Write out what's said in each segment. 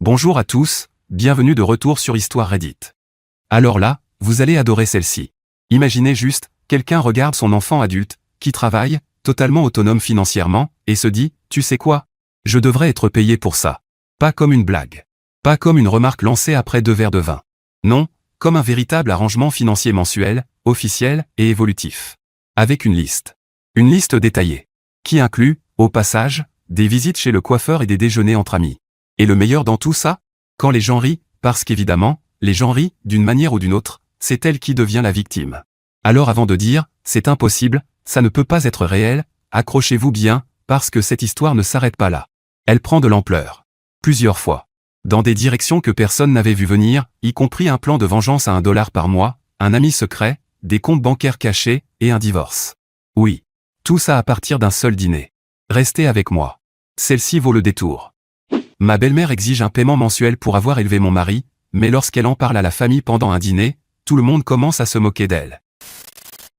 Bonjour à tous, bienvenue de retour sur Histoire Reddit. Alors là, vous allez adorer celle-ci. Imaginez juste, quelqu'un regarde son enfant adulte, qui travaille, totalement autonome financièrement, et se dit, tu sais quoi? Je devrais être payé pour ça. Pas comme une blague. Pas comme une remarque lancée après 2 verres de vin. Non, comme un véritable arrangement financier mensuel, officiel et évolutif. Avec une liste. Une liste détaillée. Qui inclut, au passage, des visites chez le coiffeur et des déjeuners entre amis. Et le meilleur dans tout ça? Quand les gens rient, parce qu'évidemment, les gens rient, d'une manière ou d'une autre, c'est elle qui devient la victime. Alors avant de dire, c'est impossible, ça ne peut pas être réel, accrochez-vous bien, parce que cette histoire ne s'arrête pas là. Elle prend de l'ampleur. Plusieurs fois. Dans des directions que personne n'avait vu venir, y compris un plan de vengeance à $1 par mois, un ami secret, des comptes bancaires cachés, et un divorce. Oui. Tout ça à partir d'un seul dîner. Restez avec moi. Celle-ci vaut le détour. Ma belle-mère exige un paiement mensuel pour avoir élevé mon mari, mais lorsqu'elle en parle à la famille pendant un dîner, tout le monde commence à se moquer d'elle.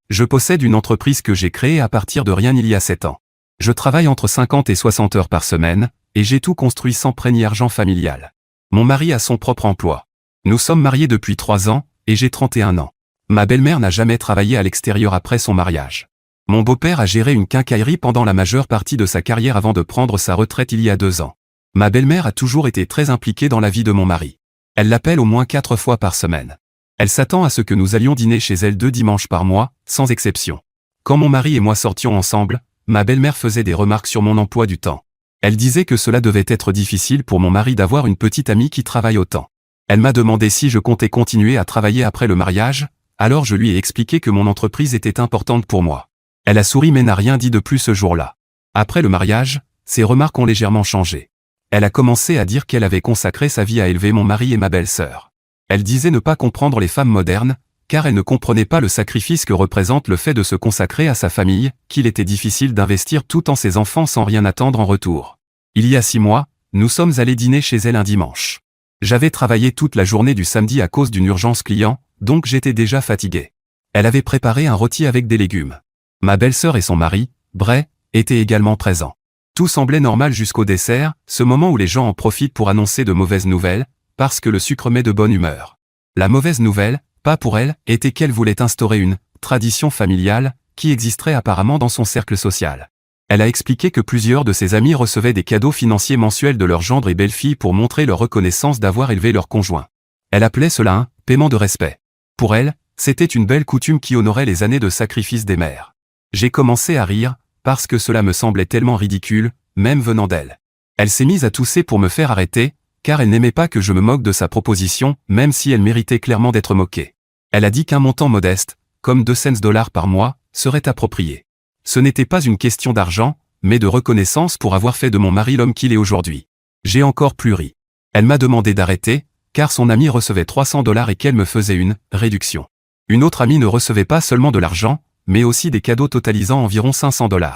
Je possède une entreprise que j'ai créée à partir de rien il y a 7 ans. Je travaille entre 50 et 60 heures par semaine, et j'ai tout construit sans préni argent familial. Mon mari a son propre emploi. Nous sommes mariés depuis 3 ans, et j'ai 31 ans. Ma belle-mère n'a jamais travaillé à l'extérieur après son mariage. Mon beau-père a géré une quincaillerie pendant la majeure partie de sa carrière avant de prendre sa retraite il y a 2 ans. Ma belle-mère a toujours été très impliquée dans la vie de mon mari. Elle l'appelle au moins 4 fois par semaine. Elle s'attend à ce que nous allions dîner chez elle 2 dimanches par mois, sans exception. Quand mon mari et moi sortions ensemble, ma belle-mère faisait des remarques sur mon emploi du temps. Elle disait que cela devait être difficile pour mon mari d'avoir une petite amie qui travaille autant. Elle m'a demandé si je comptais continuer à travailler après le mariage, alors je lui ai expliqué que mon entreprise était importante pour moi. Elle a souri mais n'a rien dit de plus ce jour-là. Après le mariage, ses remarques ont légèrement changé. Elle a commencé à dire qu'elle avait consacré sa vie à élever mon mari et ma belle-sœur. Elle disait ne pas comprendre les femmes modernes, car elle ne comprenait pas le sacrifice que représente le fait de se consacrer à sa famille, qu'il était difficile d'investir tout en ses enfants sans rien attendre en retour. Il y a 6 mois, nous sommes allés dîner chez elle un dimanche. J'avais travaillé toute la journée du samedi à cause d'une urgence client, donc j'étais déjà fatigué. Elle avait préparé un rôti avec des légumes. Ma belle-sœur et son mari, Bray, étaient également présents. Tout semblait normal jusqu'au dessert, ce moment où les gens en profitent pour annoncer de mauvaises nouvelles, parce que le sucre met de bonne humeur. La mauvaise nouvelle, pas pour elle, était qu'elle voulait instaurer une tradition familiale, qui existerait apparemment dans son cercle social. Elle a expliqué que plusieurs de ses amis recevaient des cadeaux financiers mensuels de leur gendre et belle-fille pour montrer leur reconnaissance d'avoir élevé leur conjoint. Elle appelait cela un « paiement de respect ». Pour elle, c'était une belle coutume qui honorait les années de sacrifice des mères. J'ai commencé à rire, parce que cela me semblait tellement ridicule, même venant d'elle. Elle s'est mise à tousser pour me faire arrêter, car elle n'aimait pas que je me moque de sa proposition, même si elle méritait clairement d'être moquée. Elle a dit qu'un montant modeste, comme 2 cents $ par mois, serait approprié. Ce n'était pas une question d'argent, mais de reconnaissance pour avoir fait de mon mari l'homme qu'il est aujourd'hui. J'ai encore plus ri. Elle m'a demandé d'arrêter, car son amie recevait 300 $ et qu'elle me faisait une réduction. Une autre amie ne recevait pas seulement de l'argent, mais aussi des cadeaux totalisant environ 500 $.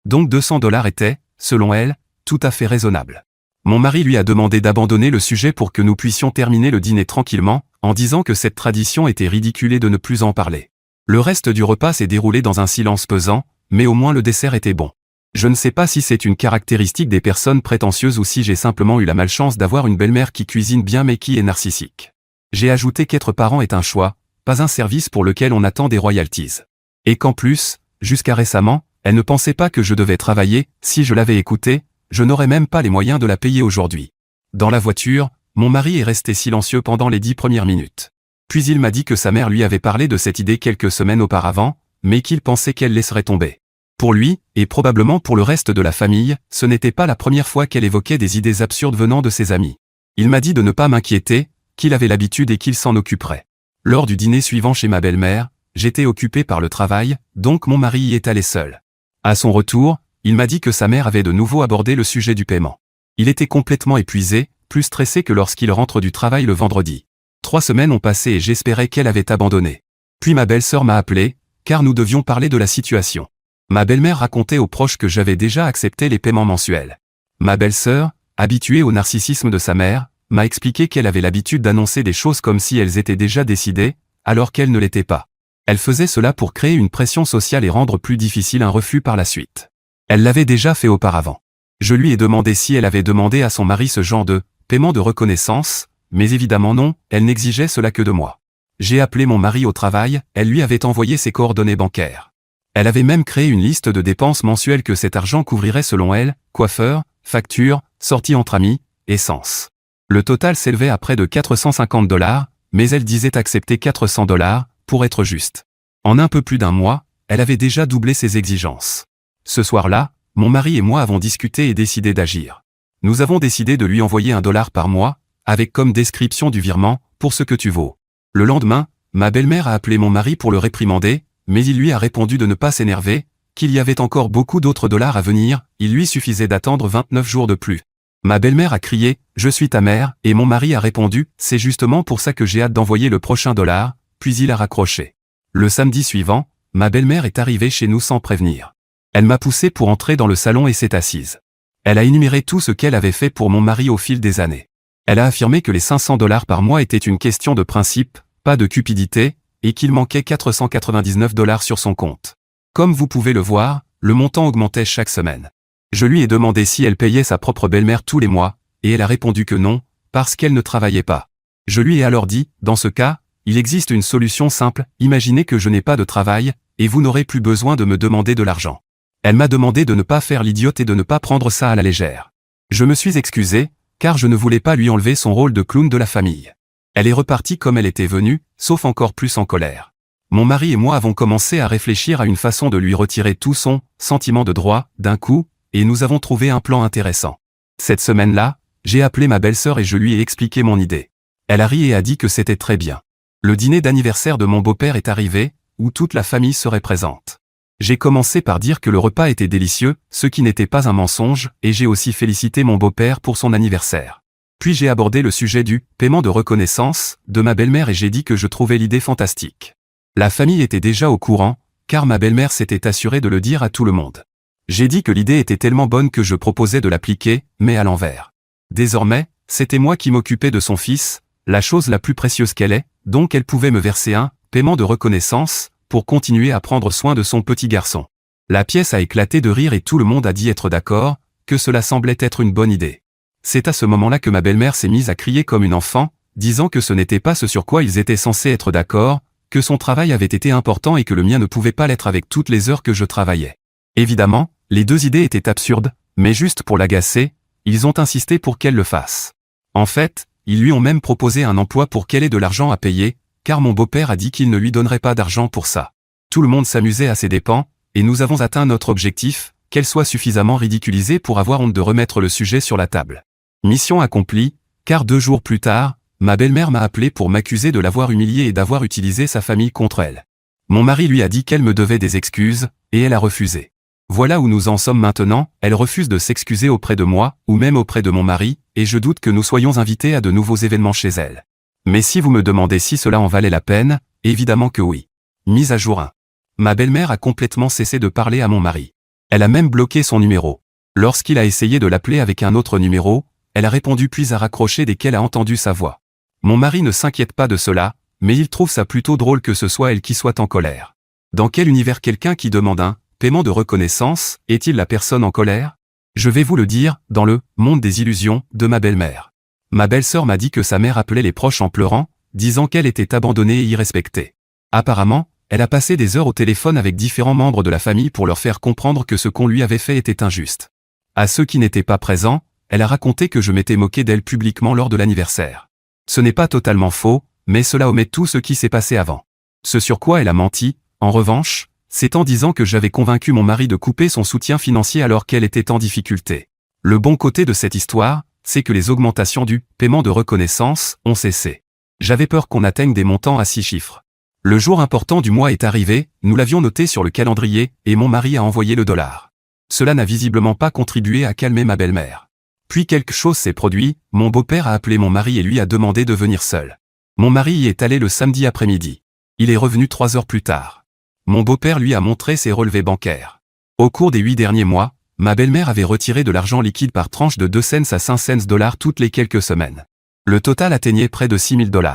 Donc 200 $ étaient, selon elle, tout à fait raisonnable. Mon mari lui a demandé d'abandonner le sujet pour que nous puissions terminer le dîner tranquillement, en disant que cette tradition était ridicule et de ne plus en parler. Le reste du repas s'est déroulé dans un silence pesant, mais au moins le dessert était bon. Je ne sais pas si c'est une caractéristique des personnes prétentieuses ou si j'ai simplement eu la malchance d'avoir une belle-mère qui cuisine bien mais qui est narcissique. J'ai ajouté qu'être parent est un choix, pas un service pour lequel on attend des royalties. Et qu'en plus, jusqu'à récemment, elle ne pensait pas que je devais travailler, si je l'avais écoutée, je n'aurais même pas les moyens de la payer aujourd'hui. Dans la voiture, mon mari est resté silencieux pendant les 10 premières minutes. Puis il m'a dit que sa mère lui avait parlé de cette idée quelques semaines auparavant, mais qu'il pensait qu'elle laisserait tomber. Pour lui, et probablement pour le reste de la famille, ce n'était pas la première fois qu'elle évoquait des idées absurdes venant de ses amis. Il m'a dit de ne pas m'inquiéter, qu'il avait l'habitude et qu'il s'en occuperait. Lors du dîner suivant chez ma belle-mère, j'étais occupé par le travail, donc mon mari y est allé seul. À son retour, il m'a dit que sa mère avait de nouveau abordé le sujet du paiement. Il était complètement épuisé, plus stressé que lorsqu'il rentre du travail le vendredi. 3 semaines ont passé et j'espérais qu'elle avait abandonné. Puis ma belle-sœur m'a appelé, car nous devions parler de la situation. Ma belle-mère racontait aux proches que j'avais déjà accepté les paiements mensuels. Ma belle-sœur, habituée au narcissisme de sa mère, m'a expliqué qu'elle avait l'habitude d'annoncer des choses comme si elles étaient déjà décidées, alors qu'elles ne l'étaient pas. Elle faisait cela pour créer une pression sociale et rendre plus difficile un refus par la suite. Elle l'avait déjà fait auparavant. Je lui ai demandé si elle avait demandé à son mari ce genre de paiement de reconnaissance, mais évidemment non, elle n'exigeait cela que de moi. J'ai appelé mon mari au travail, elle lui avait envoyé ses coordonnées bancaires. Elle avait même créé une liste de dépenses mensuelles que cet argent couvrirait selon elle, coiffeur, factures, sorties entre amis, essence. Le total s'élevait à près de 450 $, mais elle disait accepter 400 $, pour être juste. En un peu plus d'un mois, elle avait déjà doublé ses exigences. Ce soir-là, mon mari et moi avons discuté et décidé d'agir. Nous avons décidé de lui envoyer $1 par mois, avec comme description du virement, pour ce que tu vaux. Le lendemain, ma belle-mère a appelé mon mari pour le réprimander, mais il lui a répondu de ne pas s'énerver, qu'il y avait encore beaucoup d'autres dollars à venir, il lui suffisait d'attendre 29 jours de plus. Ma belle-mère a crié « Je suis ta mère » et mon mari a répondu « C'est justement pour ça que j'ai hâte d'envoyer le prochain $», puis il a raccroché. Le samedi suivant, ma belle-mère est arrivée chez nous sans prévenir. Elle m'a poussé pour entrer dans le salon et s'est assise. Elle a énuméré tout ce qu'elle avait fait pour mon mari au fil des années. Elle a affirmé que les 500 $ par mois étaient une question de principe, pas de cupidité, et qu'il manquait 499 $ sur son compte. Comme vous pouvez le voir, le montant augmentait chaque semaine. Je lui ai demandé si elle payait sa propre belle-mère tous les mois, et elle a répondu que non, parce qu'elle ne travaillait pas. Je lui ai alors dit, dans ce cas, il existe une solution simple, imaginez que je n'ai pas de travail, et vous n'aurez plus besoin de me demander de l'argent. Elle m'a demandé de ne pas faire l'idiote et de ne pas prendre ça à la légère. Je me suis excusé, car je ne voulais pas lui enlever son rôle de clown de la famille. Elle est repartie comme elle était venue, sauf encore plus en colère. Mon mari et moi avons commencé à réfléchir à une façon de lui retirer tout son sentiment de droit, d'un coup, et nous avons trouvé un plan intéressant. Cette semaine-là, j'ai appelé ma belle-sœur et je lui ai expliqué mon idée. Elle a ri et a dit que c'était très bien. Le dîner d'anniversaire de mon beau-père est arrivé, où toute la famille serait présente. J'ai commencé par dire que le repas était délicieux, ce qui n'était pas un mensonge, et j'ai aussi félicité mon beau-père pour son anniversaire. Puis j'ai abordé le sujet du paiement de reconnaissance de ma belle-mère et j'ai dit que je trouvais l'idée fantastique. La famille était déjà au courant, car ma belle-mère s'était assurée de le dire à tout le monde. J'ai dit que l'idée était tellement bonne que je proposais de l'appliquer, mais à l'envers. Désormais, c'était moi qui m'occupais de son fils, la chose la plus précieuse qu'elle est, donc elle pouvait me verser un paiement de reconnaissance, pour continuer à prendre soin de son petit garçon. La pièce a éclaté de rire et tout le monde a dit être d'accord, que cela semblait être une bonne idée. C'est à ce moment-là que ma belle-mère s'est mise à crier comme une enfant, disant que ce n'était pas ce sur quoi ils étaient censés être d'accord, que son travail avait été important et que le mien ne pouvait pas l'être avec toutes les heures que je travaillais. Évidemment, les deux idées étaient absurdes, mais juste pour l'agacer, ils ont insisté pour qu'elle le fasse. En fait, ils lui ont même proposé un emploi pour qu'elle ait de l'argent à payer, car mon beau-père a dit qu'il ne lui donnerait pas d'argent pour ça. Tout le monde s'amusait à ses dépens, et nous avons atteint notre objectif, qu'elle soit suffisamment ridiculisée pour avoir honte de remettre le sujet sur la table. Mission accomplie, car 2 jours plus tard, ma belle-mère m'a appelé pour m'accuser de l'avoir humiliée et d'avoir utilisé sa famille contre elle. Mon mari lui a dit qu'elle me devait des excuses, et elle a refusé. Voilà où nous en sommes maintenant, elle refuse de s'excuser auprès de moi, ou même auprès de mon mari, et je doute que nous soyons invités à de nouveaux événements chez elle. Mais si vous me demandez si cela en valait la peine, évidemment que oui. Mise à jour 1. Ma belle-mère a complètement cessé de parler à mon mari. Elle a même bloqué son numéro. Lorsqu'il a essayé de l'appeler avec un autre numéro, elle a répondu puis a raccroché dès qu'elle a entendu sa voix. Mon mari ne s'inquiète pas de cela, mais il trouve ça plutôt drôle que ce soit elle qui soit en colère. Dans quel univers quelqu'un qui demande un paiement de reconnaissance est-il la personne en colère? Je vais vous le dire, dans le monde des illusions de ma belle-mère. Ma belle-sœur m'a dit que sa mère appelait les proches en pleurant, disant qu'elle était abandonnée et irrespectée. Apparemment, elle a passé des heures au téléphone avec différents membres de la famille pour leur faire comprendre que ce qu'on lui avait fait était injuste. À ceux qui n'étaient pas présents, elle a raconté que je m'étais moqué d'elle publiquement lors de l'anniversaire. Ce n'est pas totalement faux, mais cela omet tout ce qui s'est passé avant. Ce sur quoi elle a menti, en revanche, c'est en disant que j'avais convaincu mon mari de couper son soutien financier alors qu'elle était en difficulté. Le bon côté de cette histoire, c'est que les augmentations du paiement de reconnaissance ont cessé. J'avais peur qu'on atteigne des montants à 6 chiffres. Le jour important du mois est arrivé, nous l'avions noté sur le calendrier, et mon mari a envoyé le $. Cela n'a visiblement pas contribué à calmer ma belle-mère. Puis quelque chose s'est produit, mon beau-père a appelé mon mari et lui a demandé de venir seul. Mon mari y est allé le samedi après-midi. Il est revenu 3 heures plus tard. Mon beau-père lui a montré ses relevés bancaires. Au cours des 8 derniers mois, ma belle-mère avait retiré de l'argent liquide par tranche de 2 cents à 5 cents $ toutes les quelques semaines. Le total atteignait près de 6 000 $.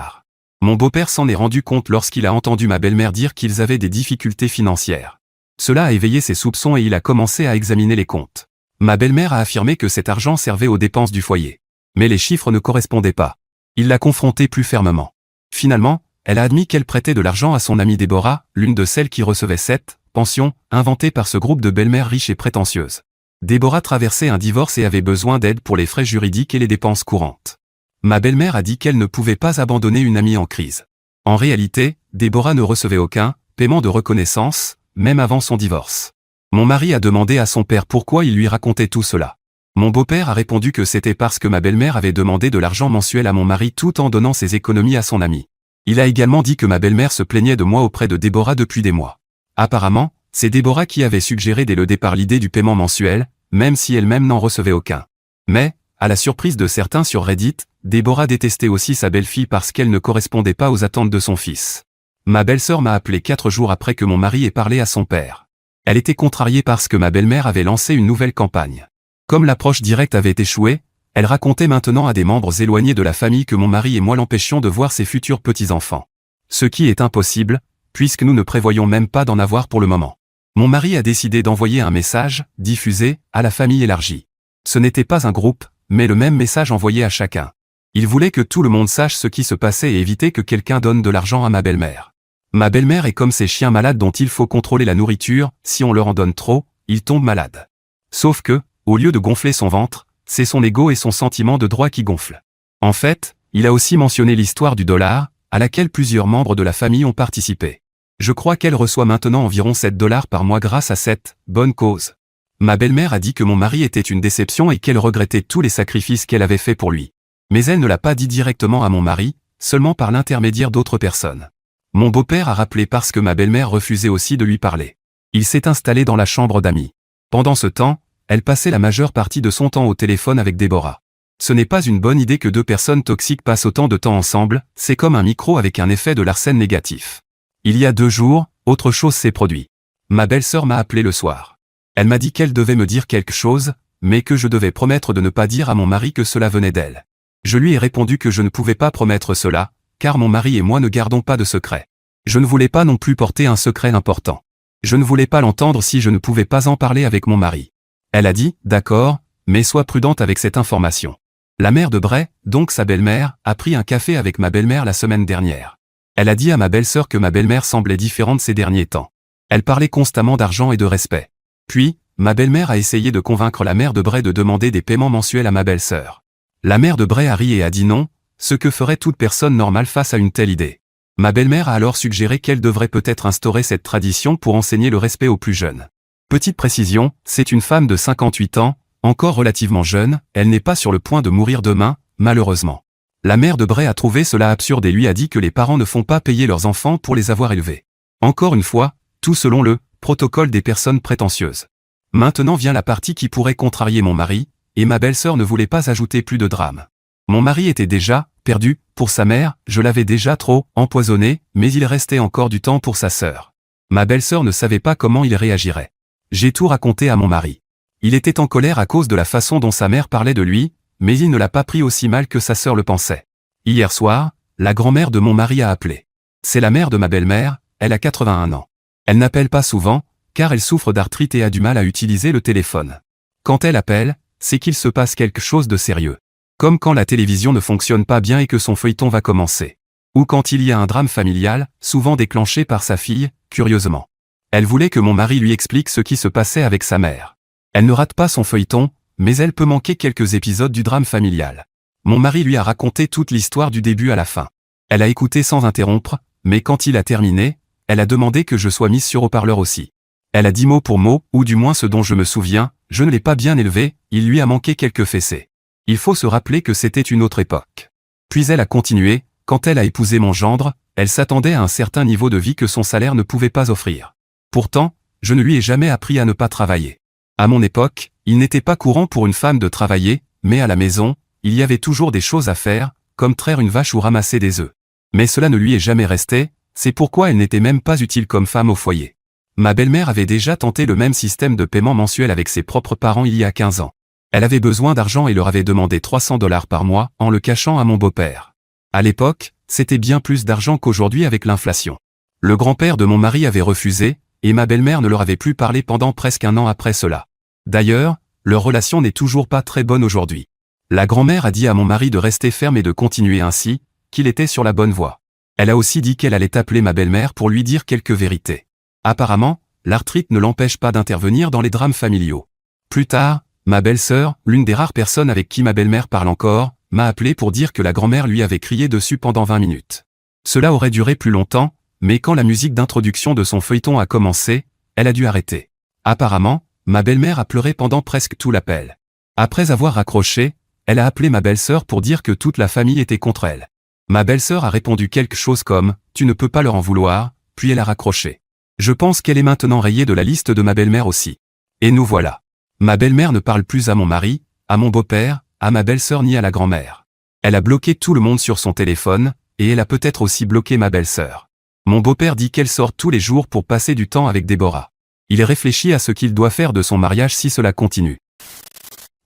Mon beau-père s'en est rendu compte lorsqu'il a entendu ma belle-mère dire qu'ils avaient des difficultés financières. Cela a éveillé ses soupçons et il a commencé à examiner les comptes. Ma belle-mère a affirmé que cet argent servait aux dépenses du foyer. Mais les chiffres ne correspondaient pas. Il l'a confrontée plus fermement. Finalement, elle a admis qu'elle prêtait de l'argent à son amie Déborah, l'une de celles qui recevait cette pension, inventée par ce groupe de belles-mères riches et prétentieuses. Déborah traversait un divorce et avait besoin d'aide pour les frais juridiques et les dépenses courantes. Ma belle-mère a dit qu'elle ne pouvait pas abandonner une amie en crise. En réalité, Déborah ne recevait aucun paiement de reconnaissance, même avant son divorce. Mon mari a demandé à son père pourquoi il lui racontait tout cela. Mon beau-père a répondu que c'était parce que ma belle-mère avait demandé de l'argent mensuel à mon mari tout en donnant ses économies à son ami. Il a également dit que ma belle-mère se plaignait de moi auprès de Déborah depuis des mois. Apparemment, c'est Déborah qui avait suggéré dès le départ l'idée du paiement mensuel, même si elle-même n'en recevait aucun. Mais, à la surprise de certains sur Reddit, Déborah détestait aussi sa belle-fille parce qu'elle ne correspondait pas aux attentes de son fils. Ma belle-sœur m'a appelé 4 jours après que mon mari ait parlé à son père. Elle était contrariée parce que ma belle-mère avait lancé une nouvelle campagne. Comme l'approche directe avait échoué, elle racontait maintenant à des membres éloignés de la famille que mon mari et moi l'empêchions de voir ses futurs petits-enfants. Ce qui est impossible, puisque nous ne prévoyons même pas d'en avoir pour le moment. Mon mari a décidé d'envoyer un message, diffusé, à la famille élargie. Ce n'était pas un groupe, mais le même message envoyé à chacun. Il voulait que tout le monde sache ce qui se passait et éviter que quelqu'un donne de l'argent à ma belle-mère. Ma belle-mère est comme ces chiens malades dont il faut contrôler la nourriture, si on leur en donne trop, ils tombent malades. Sauf que, au lieu de gonfler son ventre, c'est son ego et son sentiment de droit qui gonflent. En fait, il a aussi mentionné l'histoire du dollar, à laquelle plusieurs membres de la famille ont participé. Je crois qu'elle reçoit maintenant environ 7 $ par mois grâce à cette bonne cause. Ma belle-mère a dit que mon mari était une déception et qu'elle regrettait tous les sacrifices qu'elle avait faits pour lui. Mais elle ne l'a pas dit directement à mon mari, seulement par l'intermédiaire d'autres personnes. Mon beau-père a rappelé parce que ma belle-mère refusait aussi de lui parler. Il s'est installé dans la chambre d'amis. Pendant ce temps, elle passait la majeure partie de son temps au téléphone avec Déborah. Ce n'est pas une bonne idée que 2 personnes toxiques passent autant de temps ensemble, c'est comme un micro avec un effet de l'arsène négatif. Il y a 2 jours, autre chose s'est produit. Ma belle-sœur m'a appelé le soir. Elle m'a dit qu'elle devait me dire quelque chose, mais que je devais promettre de ne pas dire à mon mari que cela venait d'elle. Je lui ai répondu que je ne pouvais pas promettre cela, car mon mari et moi ne gardons pas de secret. Je ne voulais pas non plus porter un secret important. Je ne voulais pas l'entendre si je ne pouvais pas en parler avec mon mari. Elle a dit, d'accord, mais sois prudente avec cette information. La mère de Bray, donc sa belle-mère, a pris un café avec ma belle-mère la semaine dernière. Elle a dit à ma belle-sœur que ma belle-mère semblait différente ces derniers temps. Elle parlait constamment d'argent et de respect. Puis, ma belle-mère a essayé de convaincre la mère de Bray de demander des paiements mensuels à ma belle-sœur. La mère de Bray a ri et a dit non, ce que ferait toute personne normale face à une telle idée. Ma belle-mère a alors suggéré qu'elle devrait peut-être instaurer cette tradition pour enseigner le respect aux plus jeunes. Petite précision, c'est une femme de 58 ans, encore relativement jeune, elle n'est pas sur le point de mourir demain, malheureusement. La mère de Bray a trouvé cela absurde et lui a dit que les parents ne font pas payer leurs enfants pour les avoir élevés. Encore une fois, tout selon le protocole des personnes prétentieuses. Maintenant vient la partie qui pourrait contrarier mon mari, et ma belle-sœur ne voulait pas ajouter plus de drame. Mon mari était déjà perdu, pour sa mère, je l'avais déjà trop empoisonné, mais il restait encore du temps pour sa sœur. Ma belle-sœur ne savait pas comment il réagirait. J'ai tout raconté à mon mari. Il était en colère à cause de la façon dont sa mère parlait de lui, mais il ne l'a pas pris aussi mal que sa sœur le pensait. Hier soir, la grand-mère de mon mari a appelé. C'est la mère de ma belle-mère, elle a 81 ans. Elle n'appelle pas souvent, car elle souffre d'arthrite et a du mal à utiliser le téléphone. Quand elle appelle, c'est qu'il se passe quelque chose de sérieux. Comme quand la télévision ne fonctionne pas bien et que son feuilleton va commencer. Ou quand il y a un drame familial, souvent déclenché par sa fille, curieusement. Elle voulait que mon mari lui explique ce qui se passait avec sa mère. Elle ne rate pas son feuilleton, mais elle peut manquer quelques épisodes du drame familial. Mon mari lui a raconté toute l'histoire du début à la fin. Elle a écouté sans interrompre, mais quand il a terminé, elle a demandé que je sois mise sur haut-parleur aussi. Elle a dit mot pour mot, ou du moins ce dont je me souviens, je ne l'ai pas bien élevé, il lui a manqué quelques fessées. Il faut se rappeler que c'était une autre époque. Puis elle a continué, quand elle a épousé mon gendre, elle s'attendait à un certain niveau de vie que son salaire ne pouvait pas offrir. Pourtant, je ne lui ai jamais appris à ne pas travailler. À mon époque, il n'était pas courant pour une femme de travailler, mais à la maison, il y avait toujours des choses à faire, comme traire une vache ou ramasser des œufs. Mais cela ne lui est jamais resté, c'est pourquoi elle n'était même pas utile comme femme au foyer. Ma belle-mère avait déjà tenté le même système de paiement mensuel avec ses propres parents il y a 15 ans. Elle avait besoin d'argent et leur avait demandé 300 $ par mois en le cachant à mon beau-père. À l'époque, c'était bien plus d'argent qu'aujourd'hui avec l'inflation. Le grand-père de mon mari avait refusé, et ma belle-mère ne leur avait plus parlé pendant presque 1 an après cela. D'ailleurs, leur relation n'est toujours pas très bonne aujourd'hui. La grand-mère a dit à mon mari de rester ferme et de continuer ainsi, qu'il était sur la bonne voie. Elle a aussi dit qu'elle allait appeler ma belle-mère pour lui dire quelques vérités. Apparemment, l'arthrite ne l'empêche pas d'intervenir dans les drames familiaux. Plus tard, ma belle-sœur, l'une des rares personnes avec qui ma belle-mère parle encore, m'a appelé pour dire que la grand-mère lui avait crié dessus pendant 20 minutes. Cela aurait duré plus longtemps, mais quand la musique d'introduction de son feuilleton a commencé, elle a dû arrêter. Apparemment, ma belle-mère a pleuré pendant presque tout l'appel. Après avoir raccroché, elle a appelé ma belle-sœur pour dire que toute la famille était contre elle. Ma belle-sœur a répondu quelque chose comme « Tu ne peux pas leur en vouloir », puis elle a raccroché. Je pense qu'elle est maintenant rayée de la liste de ma belle-mère aussi. Et nous voilà. Ma belle-mère ne parle plus à mon mari, à mon beau-père, à ma belle-sœur ni à la grand-mère. Elle a bloqué tout le monde sur son téléphone, et elle a peut-être aussi bloqué ma belle-sœur. Mon beau-père dit qu'elle sort tous les jours pour passer du temps avec Déborah. Il réfléchit à ce qu'il doit faire de son mariage si cela continue.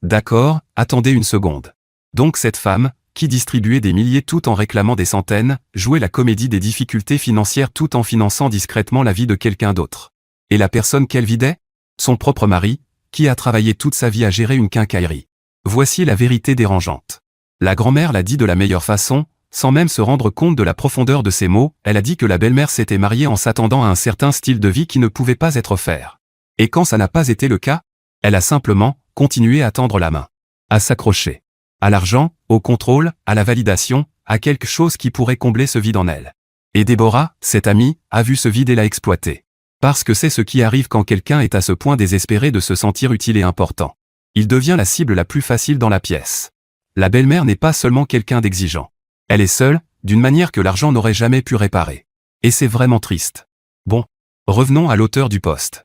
D'accord, attendez une seconde. Donc cette femme, qui distribuait des milliers tout en réclamant des centaines, jouait la comédie des difficultés financières tout en finançant discrètement la vie de quelqu'un d'autre. Et la personne qu'elle vidait ? Son propre mari, qui a travaillé toute sa vie à gérer une quincaillerie. Voici la vérité dérangeante. La grand-mère l'a dit de la meilleure façon, sans même se rendre compte de la profondeur de ses mots, elle a dit que la belle-mère s'était mariée en s'attendant à un certain style de vie qui ne pouvait pas être offert. Et quand ça n'a pas été le cas, elle a simplement continué à tendre la main. À s'accrocher. À l'argent, au contrôle, à la validation, à quelque chose qui pourrait combler ce vide en elle. Et Déborah, cette amie, a vu ce vide et l'a exploité. Parce que c'est ce qui arrive quand quelqu'un est à ce point désespéré de se sentir utile et important. Il devient la cible la plus facile dans la pièce. La belle-mère n'est pas seulement quelqu'un d'exigeant. Elle est seule, d'une manière que l'argent n'aurait jamais pu réparer. Et c'est vraiment triste. Bon. Revenons à l'auteur du post.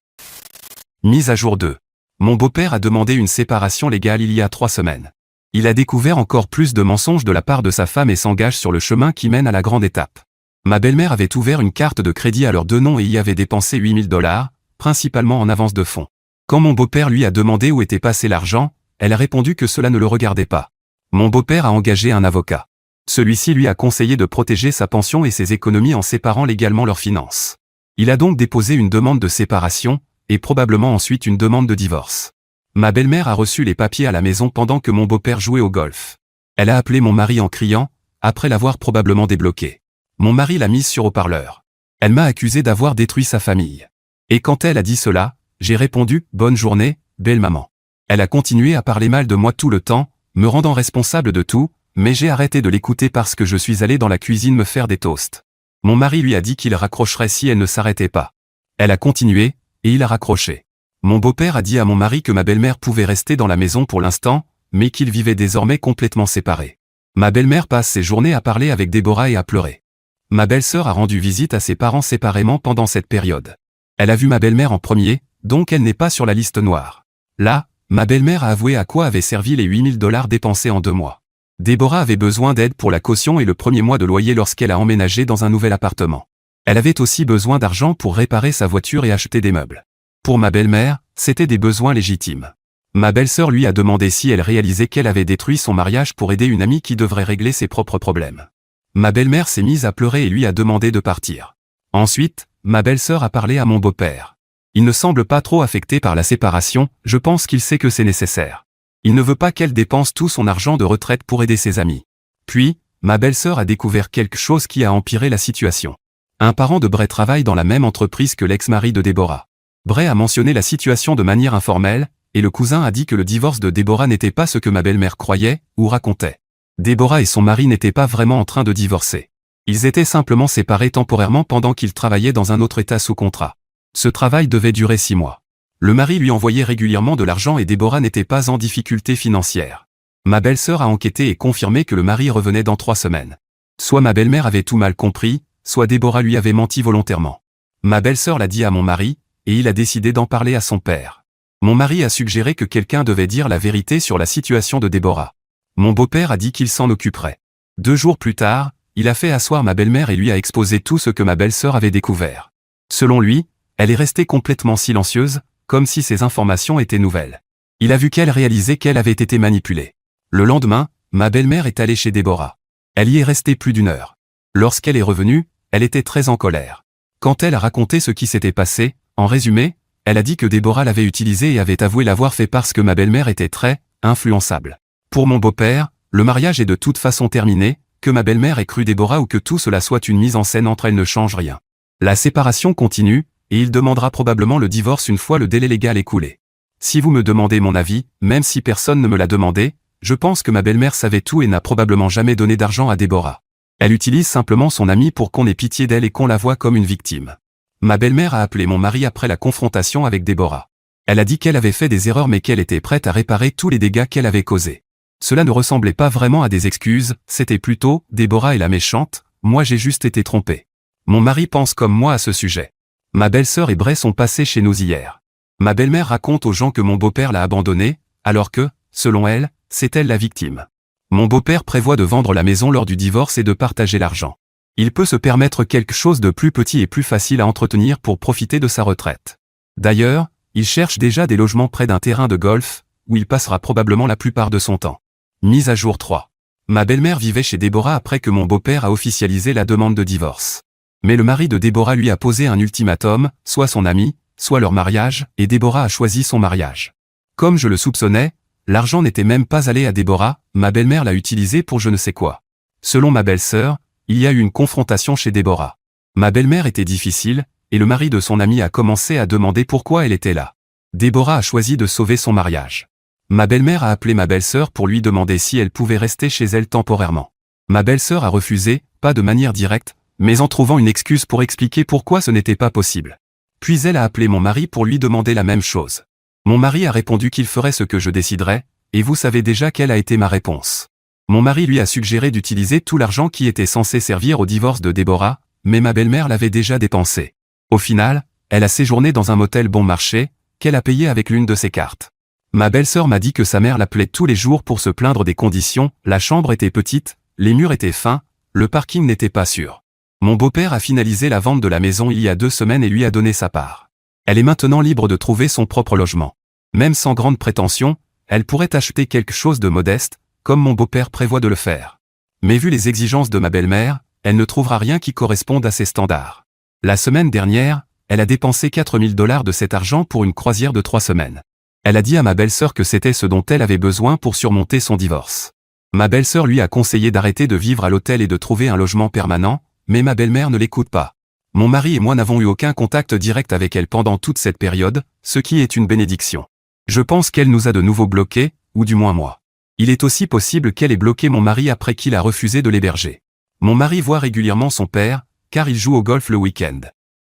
Mise à jour 2. Mon beau-père a demandé une séparation légale il y a 3 semaines. Il a découvert encore plus de mensonges de la part de sa femme et s'engage sur le chemin qui mène à la grande étape. Ma belle-mère avait ouvert une carte de crédit à leurs 2 noms et y avait dépensé $8 000, principalement en avance de fonds. Quand mon beau-père lui a demandé où était passé l'argent, elle a répondu que cela ne le regardait pas. Mon beau-père a engagé un avocat. Celui-ci lui a conseillé de protéger sa pension et ses économies en séparant légalement leurs finances. Il a donc déposé une demande de séparation, et probablement ensuite une demande de divorce. Ma belle-mère a reçu les papiers à la maison pendant que mon beau-père jouait au golf. Elle a appelé mon mari en criant, après l'avoir probablement débloqué. Mon mari l'a mise sur haut-parleur. Elle m'a accusé d'avoir détruit sa famille. Et quand elle a dit cela, j'ai répondu « Bonne journée, belle maman ». Elle a continué à parler mal de moi tout le temps, me rendant responsable de tout, mais j'ai arrêté de l'écouter parce que je suis allé dans la cuisine me faire des toasts. Mon mari lui a dit qu'il raccrocherait si elle ne s'arrêtait pas. Elle a continué, et il a raccroché. Mon beau-père a dit à mon mari que ma belle-mère pouvait rester dans la maison pour l'instant, mais qu'ils vivaient désormais complètement séparés. Ma belle-mère passe ses journées à parler avec Déborah et à pleurer. Ma belle-sœur a rendu visite à ses parents séparément pendant cette période. Elle a vu ma belle-mère en premier, donc elle n'est pas sur la liste noire. Là, ma belle-mère a avoué à quoi avaient servi les $8 000 dépensés en 2 mois. Déborah avait besoin d'aide pour la caution et le premier mois de loyer lorsqu'elle a emménagé dans un nouvel appartement. Elle avait aussi besoin d'argent pour réparer sa voiture et acheter des meubles. Pour ma belle-mère, c'était des besoins légitimes. Ma belle-sœur lui a demandé si elle réalisait qu'elle avait détruit son mariage pour aider une amie qui devrait régler ses propres problèmes. Ma belle-mère s'est mise à pleurer et lui a demandé de partir. Ensuite, ma belle-sœur a parlé à mon beau-père. Il ne semble pas trop affecté par la séparation, je pense qu'il sait que c'est nécessaire. Il ne veut pas qu'elle dépense tout son argent de retraite pour aider ses amis. Puis, ma belle-sœur a découvert quelque chose qui a empiré la situation. Un parent de Bray travaille dans la même entreprise que l'ex-mari de Déborah. Bray a mentionné la situation de manière informelle, et le cousin a dit que le divorce de Déborah n'était pas ce que ma belle-mère croyait, ou racontait. Déborah et son mari n'étaient pas vraiment en train de divorcer. Ils étaient simplement séparés temporairement pendant qu'ils travaillaient dans un autre état sous contrat. Ce travail devait durer 6 mois. Le mari lui envoyait régulièrement de l'argent et Déborah n'était pas en difficulté financière. Ma belle-sœur a enquêté et confirmé que le mari revenait dans 3 semaines. Soit ma belle-mère avait tout mal compris, soit Déborah lui avait menti volontairement. Ma belle-sœur l'a dit à mon mari, et il a décidé d'en parler à son père. Mon mari a suggéré que quelqu'un devait dire la vérité sur la situation de Déborah. Mon beau-père a dit qu'il s'en occuperait. 2 jours plus tard, il a fait asseoir ma belle-mère et lui a exposé tout ce que ma belle-sœur avait découvert. Selon lui, elle est restée complètement silencieuse, comme si ces informations étaient nouvelles. Il a vu qu'elle réalisait qu'elle avait été manipulée. Le lendemain, ma belle-mère est allée chez Déborah. Elle y est restée plus d'1 heure. Lorsqu'elle est revenue, elle était très en colère. Quand elle a raconté ce qui s'était passé, en résumé, elle a dit que Déborah l'avait utilisée et avait avoué l'avoir fait parce que ma belle-mère était très influençable. Pour mon beau-père, le mariage est de toute façon terminé, que ma belle-mère ait cru Déborah ou que tout cela soit une mise en scène entre elles ne change rien. La séparation continue, et il demandera probablement le divorce une fois le délai légal écoulé. Si vous me demandez mon avis, même si personne ne me l'a demandé, je pense que ma belle-mère savait tout et n'a probablement jamais donné d'argent à Déborah. Elle utilise simplement son amie pour qu'on ait pitié d'elle et qu'on la voie comme une victime. Ma belle-mère a appelé mon mari après la confrontation avec Déborah. Elle a dit qu'elle avait fait des erreurs mais qu'elle était prête à réparer tous les dégâts qu'elle avait causés. Cela ne ressemblait pas vraiment à des excuses, c'était plutôt « Déborah est la méchante, moi j'ai juste été trompé ». Mon mari pense comme moi à ce sujet. Ma belle-sœur et Bray sont passés chez nous hier. Ma belle-mère raconte aux gens que mon beau-père l'a abandonnée, alors que, selon elle, c'est elle la victime. Mon beau-père prévoit de vendre la maison lors du divorce et de partager l'argent. Il peut se permettre quelque chose de plus petit et plus facile à entretenir pour profiter de sa retraite. D'ailleurs, il cherche déjà des logements près d'un terrain de golf, où il passera probablement la plupart de son temps. Mise à jour 3. Ma belle-mère vivait chez Déborah après que mon beau-père a officialisé la demande de divorce. Mais le mari de Déborah lui a posé un ultimatum, soit son ami, soit leur mariage, et Déborah a choisi son mariage. Comme je le soupçonnais, l'argent n'était même pas allé à Déborah, ma belle-mère l'a utilisé pour je ne sais quoi. Selon ma belle-sœur, il y a eu une confrontation chez Déborah. Ma belle-mère était difficile, et le mari de son ami a commencé à demander pourquoi elle était là. Déborah a choisi de sauver son mariage. Ma belle-mère a appelé ma belle-sœur pour lui demander si elle pouvait rester chez elle temporairement. Ma belle-sœur a refusé, pas de manière directe, mais en trouvant une excuse pour expliquer pourquoi ce n'était pas possible. Puis elle a appelé mon mari pour lui demander la même chose. Mon mari a répondu qu'il ferait ce que je déciderais, et vous savez déjà quelle a été ma réponse. Mon mari lui a suggéré d'utiliser tout l'argent qui était censé servir au divorce de Déborah, mais ma belle-mère l'avait déjà dépensé. Au final, elle a séjourné dans un motel bon marché, qu'elle a payé avec l'une de ses cartes. Ma belle-sœur m'a dit que sa mère l'appelait tous les jours pour se plaindre des conditions, la chambre était petite, les murs étaient fins, le parking n'était pas sûr. Mon beau-père a finalisé la vente de la maison il y a 2 semaines et lui a donné sa part. Elle est maintenant libre de trouver son propre logement. Même sans grande prétention, elle pourrait acheter quelque chose de modeste, comme mon beau-père prévoit de le faire. Mais vu les exigences de ma belle-mère, elle ne trouvera rien qui corresponde à ses standards. La semaine dernière, elle a dépensé $4000 de cet argent pour une croisière de 3 semaines. Elle a dit à ma belle-sœur que c'était ce dont elle avait besoin pour surmonter son divorce. Ma belle-sœur lui a conseillé d'arrêter de vivre à l'hôtel et de trouver un logement permanent, mais ma belle-mère ne l'écoute pas. Mon mari et moi n'avons eu aucun contact direct avec elle pendant toute cette période, ce qui est une bénédiction. Je pense qu'elle nous a de nouveau bloqués, ou du moins moi. Il est aussi possible qu'elle ait bloqué mon mari après qu'il a refusé de l'héberger. Mon mari voit régulièrement son père, car il joue au golf le week-end.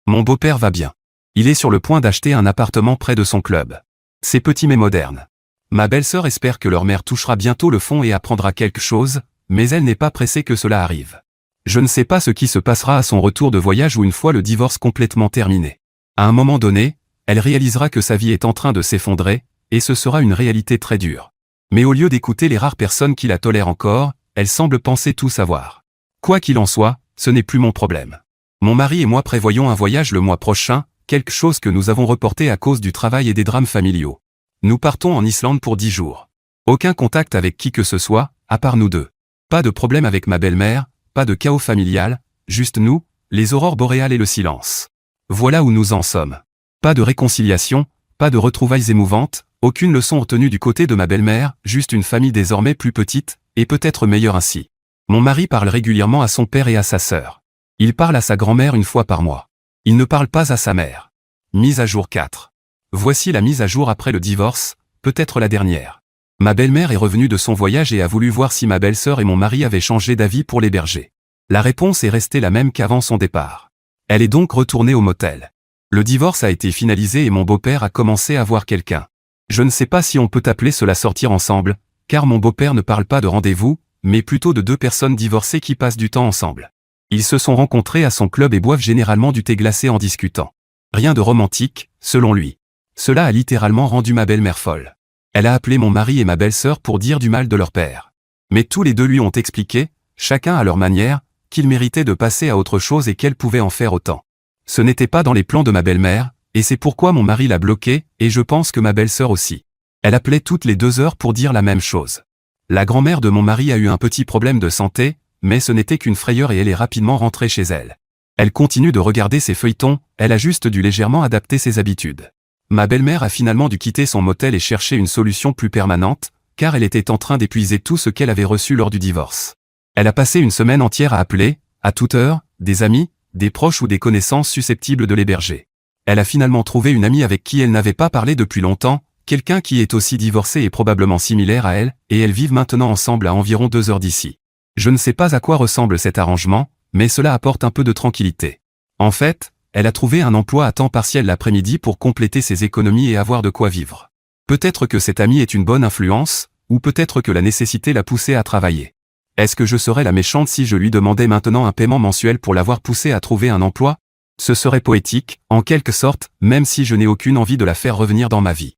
Mon beau-père va bien. Il est sur le point d'acheter un appartement près de son club. C'est petit mais moderne. Ma belle-sœur espère que leur mère touchera bientôt le fond et apprendra quelque chose, mais elle n'est pas pressée que cela arrive. Je ne sais pas ce qui se passera à son retour de voyage ou une fois le divorce complètement terminé. À un moment donné, elle réalisera que sa vie est en train de s'effondrer, et ce sera une réalité très dure. Mais au lieu d'écouter les rares personnes qui la tolèrent encore, elle semble penser tout savoir. Quoi qu'il en soit, ce n'est plus mon problème. Mon mari et moi prévoyons un voyage le mois prochain, quelque chose que nous avons reporté à cause du travail et des drames familiaux. Nous partons en Islande pour 10 jours. Aucun contact avec qui que ce soit, à part nous deux. Pas de problème avec ma belle-mère, pas de chaos familial, juste nous, les aurores boréales et le silence. Voilà où nous en sommes. Pas de réconciliation, pas de retrouvailles émouvantes, aucune leçon retenue du côté de ma belle-mère, juste une famille désormais plus petite, et peut-être meilleure ainsi. Mon mari parle régulièrement à son père et à sa sœur. Il parle à sa grand-mère une fois par mois. Il ne parle pas à sa mère. Mise à jour 4. Voici la mise à jour après le divorce, peut-être la dernière. Ma belle-mère est revenue de son voyage et a voulu voir si ma belle-sœur et mon mari avaient changé d'avis pour l'héberger. La réponse est restée la même qu'avant son départ. Elle est donc retournée au motel. Le divorce a été finalisé et mon beau-père a commencé à voir quelqu'un. Je ne sais pas si on peut appeler cela sortir ensemble, car mon beau-père ne parle pas de rendez-vous, mais plutôt de 2 personnes divorcées qui passent du temps ensemble. Ils se sont rencontrés à son club et boivent généralement du thé glacé en discutant. Rien de romantique, selon lui. Cela a littéralement rendu ma belle-mère folle. Elle a appelé mon mari et ma belle-sœur pour dire du mal de leur père. Mais tous les deux lui ont expliqué, chacun à leur manière, qu'ils méritaient de passer à autre chose et qu'elle pouvait en faire autant. Ce n'était pas dans les plans de ma belle-mère, et c'est pourquoi mon mari l'a bloqué, et je pense que ma belle-sœur aussi. Elle appelait toutes les 2 heures pour dire la même chose. La grand-mère de mon mari a eu un petit problème de santé, mais ce n'était qu'une frayeur et elle est rapidement rentrée chez elle. Elle continue de regarder ses feuilletons, elle a juste dû légèrement adapter ses habitudes. Ma belle-mère a finalement dû quitter son motel et chercher une solution plus permanente, car elle était en train d'épuiser tout ce qu'elle avait reçu lors du divorce. Elle a passé une semaine entière à appeler, à toute heure, des amis, des proches ou des connaissances susceptibles de l'héberger. Elle a finalement trouvé une amie avec qui elle n'avait pas parlé depuis longtemps, quelqu'un qui est aussi divorcé et probablement similaire à elle, et elles vivent maintenant ensemble à environ 2 heures d'ici. Je ne sais pas à quoi ressemble cet arrangement, mais cela apporte un peu de tranquillité. En fait, elle a trouvé un emploi à temps partiel l'après-midi pour compléter ses économies et avoir de quoi vivre. Peut-être que cette amie est une bonne influence, ou peut-être que la nécessité l'a poussée à travailler. Est-ce que je serais la méchante si je lui demandais maintenant un paiement mensuel pour l'avoir poussée à trouver un emploi? Ce serait poétique, en quelque sorte, même si je n'ai aucune envie de la faire revenir dans ma vie.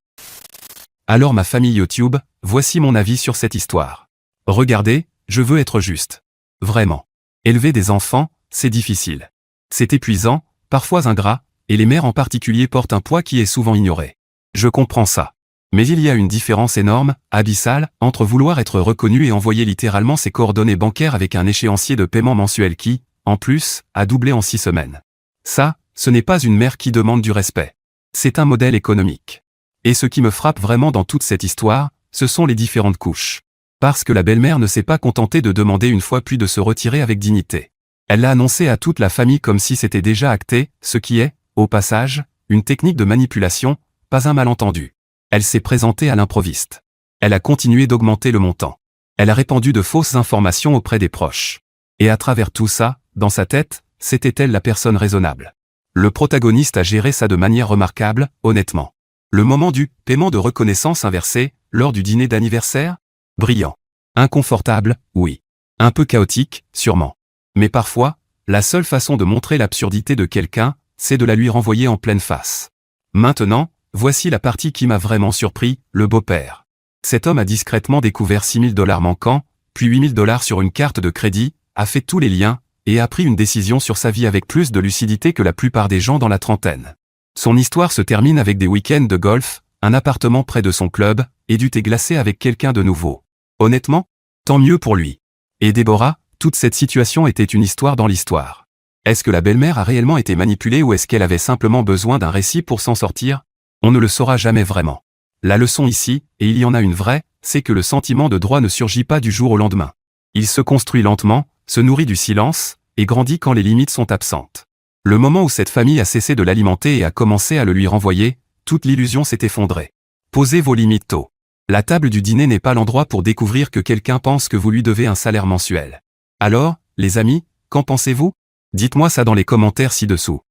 Alors ma famille YouTube, voici mon avis sur cette histoire. Regardez, je veux être juste. Vraiment. Élever des enfants, c'est difficile. C'est épuisant, parfois ingrat, et les mères en particulier portent un poids qui est souvent ignoré. Je comprends ça. Mais il y a une différence énorme, abyssale, entre vouloir être reconnu et envoyer littéralement ses coordonnées bancaires avec un échéancier de paiement mensuel qui, en plus, a doublé en 6 semaines. Ça, ce n'est pas une mère qui demande du respect. C'est un modèle économique. Et ce qui me frappe vraiment dans toute cette histoire, ce sont les différentes couches. Parce que la belle-mère ne s'est pas contentée de demander une fois puis de se retirer avec dignité. Elle l'a annoncé à toute la famille comme si c'était déjà acté, ce qui est, au passage, une technique de manipulation, pas un malentendu. Elle s'est présentée à l'improviste. Elle a continué d'augmenter le montant. Elle a répandu de fausses informations auprès des proches. Et à travers tout ça, dans sa tête, c'était elle la personne raisonnable. Le protagoniste a géré ça de manière remarquable, honnêtement. Le moment du paiement de reconnaissance inversé, lors du dîner d'anniversaire? Brillant. Inconfortable, oui. Un peu chaotique, sûrement. Mais parfois, la seule façon de montrer l'absurdité de quelqu'un, c'est de la lui renvoyer en pleine face. Maintenant, voici la partie qui m'a vraiment surpris, le beau-père. Cet homme a discrètement découvert 6 000 $ manquants, puis 8 000 $ sur une carte de crédit, a fait tous les liens, et a pris une décision sur sa vie avec plus de lucidité que la plupart des gens dans la trentaine. Son histoire se termine avec des week-ends de golf, un appartement près de son club, et du thé glacé avec quelqu'un de nouveau. Honnêtement, tant mieux pour lui. Et Déborah, toute cette situation était une histoire dans l'histoire. Est-ce que la belle-mère a réellement été manipulée ou est-ce qu'elle avait simplement besoin d'un récit pour s'en sortir? On ne le saura jamais vraiment. La leçon ici, et il y en a une vraie, c'est que le sentiment de droit ne surgit pas du jour au lendemain. Il se construit lentement, se nourrit du silence, et grandit quand les limites sont absentes. Le moment où cette famille a cessé de l'alimenter et a commencé à le lui renvoyer, toute l'illusion s'est effondrée. Posez vos limites tôt. La table du dîner n'est pas l'endroit pour découvrir que quelqu'un pense que vous lui devez un salaire mensuel. Alors, les amis, qu'en pensez-vous? Dites-moi ça dans les commentaires ci-dessous.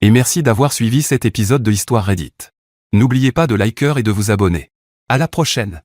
Et merci d'avoir suivi cet épisode de Histoire Reddit. N'oubliez pas de liker et de vous abonner. À la prochaine.